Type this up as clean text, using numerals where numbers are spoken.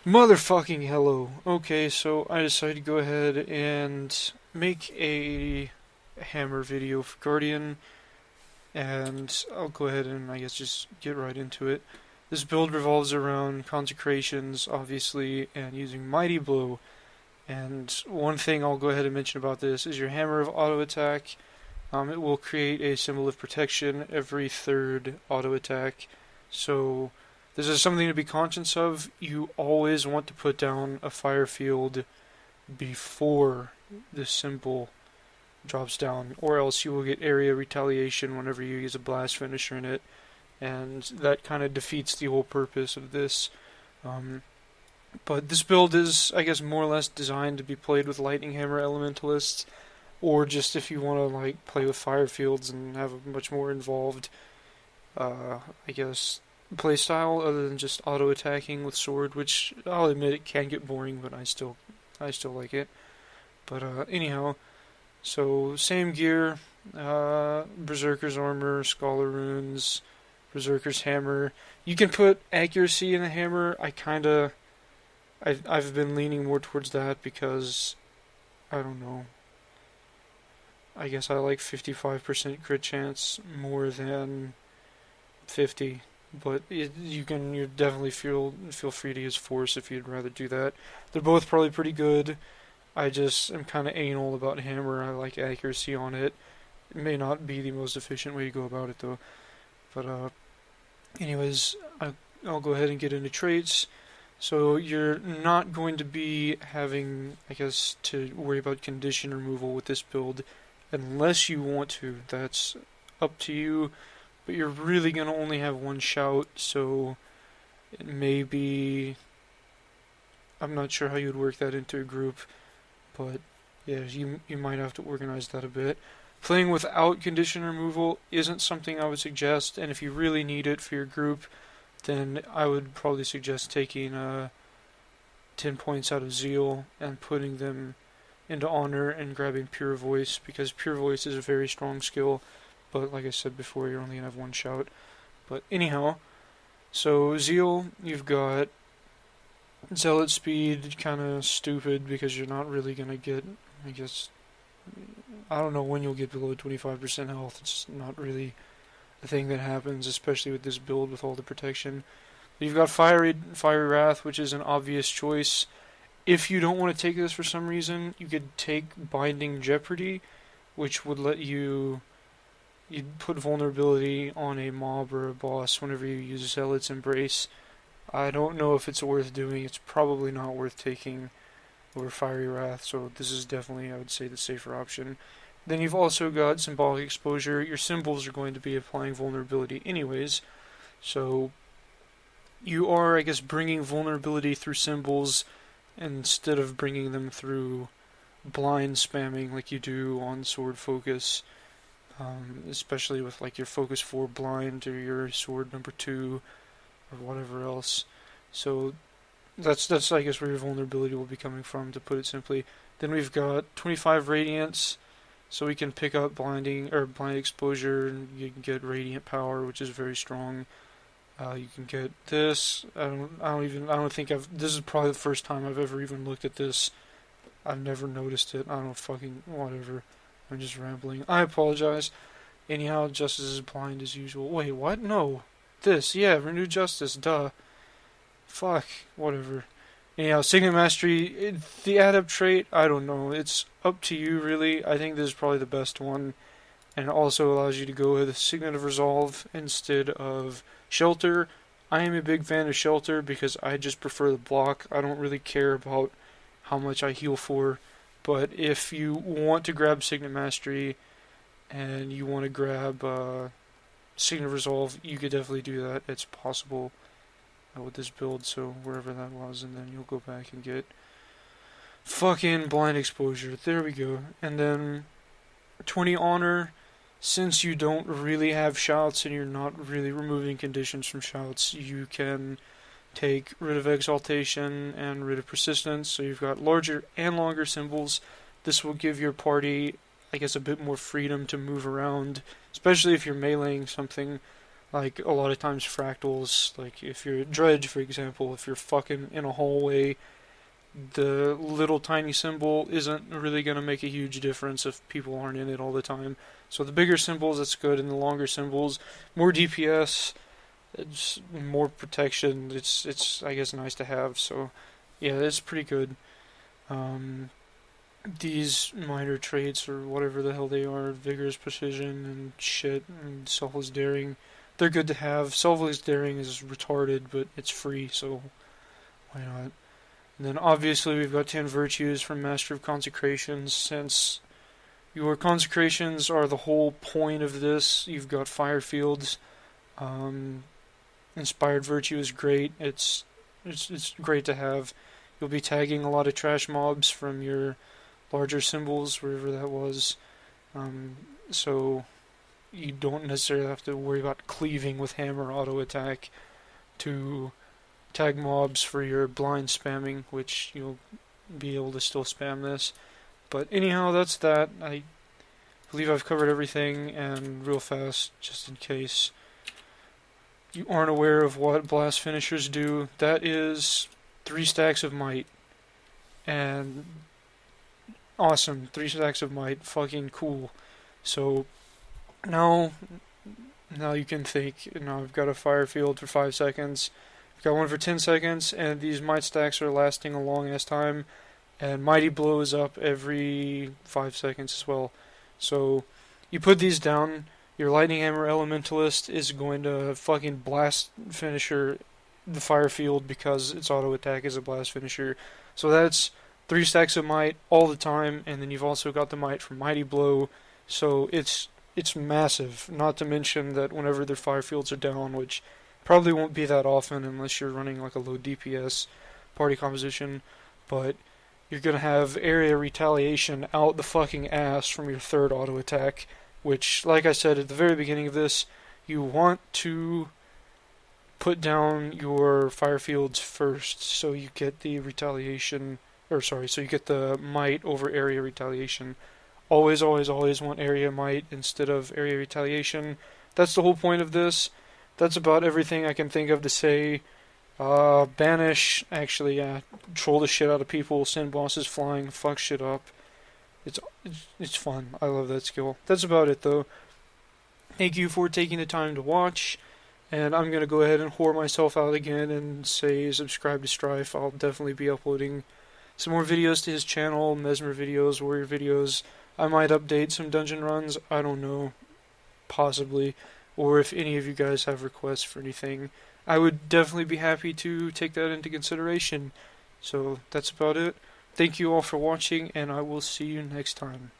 Motherfucking hello. Okay, so I decided to go ahead and make a hammer video for Guardian, and I'll go ahead and I guess just get right into it. This build revolves around consecrations, obviously, and using Mighty Blow. And one thing I'll go ahead and mention about this is your hammer of auto attack. It will create a symbol of protection every third auto attack. So this is something to be conscious of. You always want to put down a fire field before the symbol drops down, or else you will get area retaliation whenever you use a blast finisher in it, and that kind of defeats the whole purpose of this. Um, but this build is, I guess, more or less designed to be played with Lightning Hammer Elementalists, or just if you want to like play with fire fields and have a much more involved, I guess, playstyle other than just auto attacking with sword, which I'll admit it can get boring, but I still like it. But anyhow, so same gear, Berserker's armor, Scholar runes, Berserker's hammer. You can put accuracy in the hammer. I've been leaning more towards that because I don't know. I guess I like 55% crit chance more than 50, but you definitely feel free to use force if you'd rather do that. They're both probably pretty good. I just am kind of anal about hammer. I like accuracy on it. It may not be the most efficient way to go about it though. But anyways, I'll go ahead and get into traits. So you're not going to be having, I guess, to worry about condition removal with this build unless you want to. That's up to you. But you're really going to only have one shout, so it may be. I'm not sure how you'd work that into a group, but yeah, you might have to organize that a bit. Playing without condition removal isn't something I would suggest, and if you really need it for your group, then I would probably suggest taking 10 points out of Zeal and putting them into Honor and grabbing Pure Voice, because Pure Voice is a very strong skill, but like I said before, you're only going to have one shout. But anyhow, so Zeal, you've got Zealot speed, kind of stupid because you're not really going to get, I guess, I don't know when you'll get below 25% health. It's not really a thing that happens, especially with this build with all the protection. You've got Fiery Wrath, which is an obvious choice. If you don't want to take this for some reason, you could take Binding Jeopardy, which would let you'd put vulnerability on a mob or a boss whenever you use Zealot's Embrace. I don't know if it's worth doing. It's probably not worth taking over Fiery Wrath, so this is definitely, I would say, the safer option. Then you've also got Symbolic Exposure. Your symbols are going to be applying vulnerability anyways, so you are, I guess, bringing vulnerability through symbols instead of bringing them through blind spamming like you do on Sword Focus, especially with like your Focus 4 blind or your Sword number 2 or whatever else. So that's I guess where your vulnerability will be coming from, to put it simply. Then we've got 25 Radiance, so we can pick up blinding or blind exposure, and you can get Radiant Power, which is very strong. You can get this. I don't think I've. This is probably the first time I've ever even looked at this. I've never noticed it. I don't fucking whatever. I'm just rambling. I apologize. Anyhow, Justice is blind as usual. Wait, what? No. This, yeah, Renewed Justice, duh. Fuck, whatever. Anyhow, Signet Mastery, the Adept trait, I don't know. It's up to you, really. I think this is probably the best one. And it also allows you to go with Signet of Resolve instead of Shelter. I am a big fan of Shelter because I just prefer the block. I don't really care about how much I heal for. But if you want to grab Signet Mastery and you want to grab Signet of Resolve, you could definitely do that. It's possible with this build, so wherever that was, and then you'll go back and get fucking Blind Exposure. There we go. And then 20 Honor. Since you don't really have shouts and you're not really removing conditions from shouts, you can take rid of Exaltation and rid of Persistence, so you've got larger and longer symbols. This will give your party, I guess, a bit more freedom to move around, especially if you're meleeing something Like, a lot of times fractals, like if you're a dredge, for example, if you're fucking in a hallway, the little tiny symbol isn't really going to make a huge difference if people aren't in it all the time. So the bigger symbols, that's good, and the longer symbols, more DPS, it's more protection. It's I guess nice to have. So yeah, it's pretty good. Um, these minor traits or whatever the hell they are, vigorous precision and shit, and selfless daring, they're good to have. Selfless daring is retarded, but it's free, so why not? And then obviously we've got 10 virtues from Master of Consecrations. Since your consecrations are the whole point of this, you've got fire fields. Um, Inspired virtue is great. It's great to have. You'll be tagging a lot of trash mobs from your larger symbols, wherever that was. Um, so you don't necessarily have to worry about cleaving with hammer auto attack to tag mobs for your blind spamming, which you'll be able to still spam this. But anyhow, that's that. I believe I've covered everything, and real fast, just in case you aren't aware of what blast finishers do, that is 3 stacks of might. And awesome, 3 stacks of might, fucking cool. So now you can think, now I've got a fire field for 5 seconds, I've got one for 10 seconds, and these might stacks are lasting a long ass time, and mighty blows up every 5 seconds as well. So you put these down, your lightning hammer elementalist is going to fucking blast finisher the fire field because its auto attack is a blast finisher. So that's 3 stacks of might all the time, and then you've also got the might from mighty blow. So it's massive. Not to mention that whenever their fire fields are down, which probably won't be that often unless you're running like a low DPS party composition, but you're gonna have area retaliation out the fucking ass from your 3rd auto attack, which, like I said at the very beginning of this, you want to put down your fire fields first so you get the retaliation, so you get the might over area retaliation. Always, always, always want area might instead of area retaliation. That's the whole point of this. That's about everything I can think of to say. Banish, actually, yeah, troll the shit out of people, send bosses flying, fuck shit up. It's fun. I love that skill. That's about it, though. Thank you for taking the time to watch, and I'm gonna go ahead and whore myself out again and say subscribe to Strife. I'll definitely be uploading some more videos to his channel, Mesmer videos, warrior videos. I might update some dungeon runs, I don't know, possibly, or if any of you guys have requests for anything, I would definitely be happy to take that into consideration. So that's about it. Thank you all for watching, and I will see you next time.